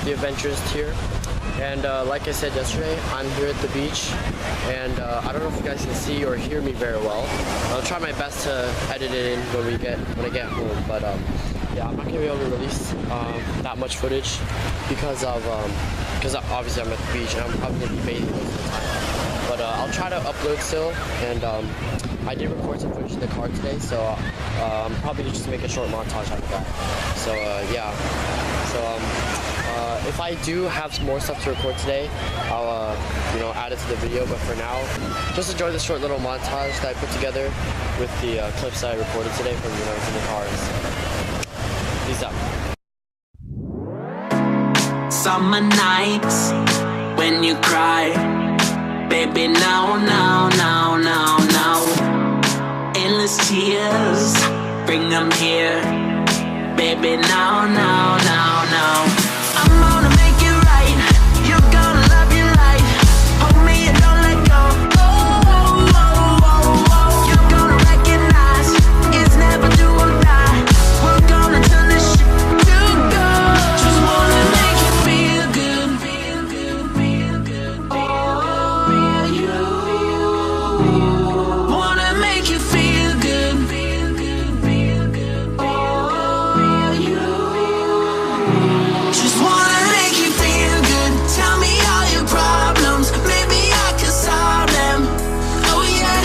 the adventures here. And like I said yesterday, I'm here at the beach, and I don't know if you guys can see or hear me very well. I'll try my best to edit it in when I get home, but yeah, I'm not gonna be able to release that much footage because obviously I'm at the beach and I'm probably gonna be bathing most of the time. But I'll try to upload still, and I did record some footage in the car today, so I'm probably just make a short montage out of that. So yeah, so if I do have some more stuff to record today, I'll add it to the video. But for now, just enjoy this short little montage that I put together with the clips that I recorded today from in the cars. Peace out. Summer nights when you cry, baby, no, no, no, no, no. Endless tears, bring them here, baby, no, no, no, no. I'm gonna make it right, you're gonna love your life. Hold me and don't let go. Oh, oh, oh, oh, oh. You're gonna recognize it's never do or die. We're gonna turn this shit to gold. Just wanna make you feel good, feel good, feel good, feel good, feel you. Wanna make you feel good, feel good, feel good, feel you. Just wanna make you feel good. Tell me all your problems, maybe I can solve them. Oh yeah,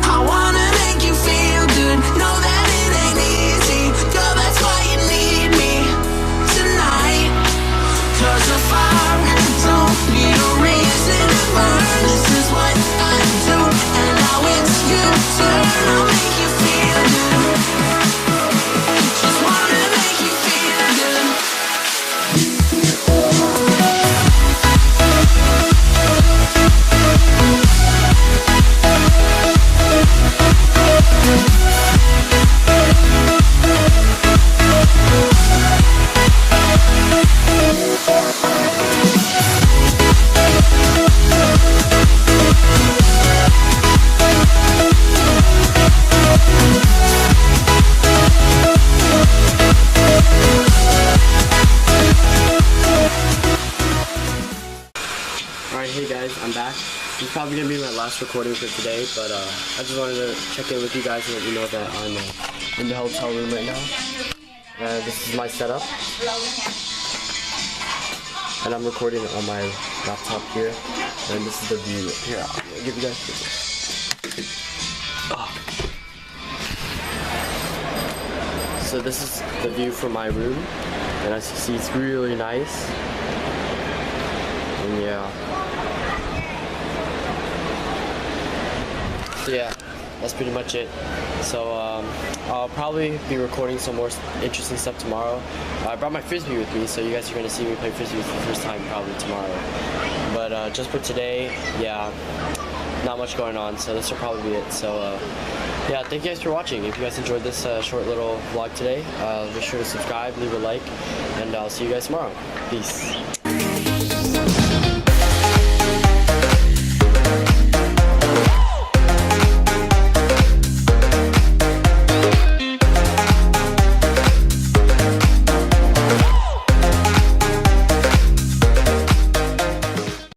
I wanna make you feel good. Know that it ain't easy, girl, that's why you need me tonight. 'Cause a fire don't need a reason to burn. This is what I do, and now it's your turn. I'll make you feel good. Just wanna make you feel good. Alright, hey guys, I'm back. This is probably gonna be my last recording for today, but I just wanted to check in with you guys and let you know that I'm in the hotel room right now. This is my setup, and I'm recording on my laptop here. And this is the view. Here, I'll give you guys this. So this is the view from my room, and as you see, it's really nice. And yeah. So yeah, that's pretty much it. So I'll probably be recording some more interesting stuff tomorrow. I brought my Frisbee with me, so you guys are going to see me play Frisbee for the first time probably tomorrow. But just for today, yeah, not much going on, so this will probably be it. So yeah, thank you guys for watching. If you guys enjoyed this short little vlog today, be sure to subscribe, leave a like, and I'll see you guys tomorrow. Peace.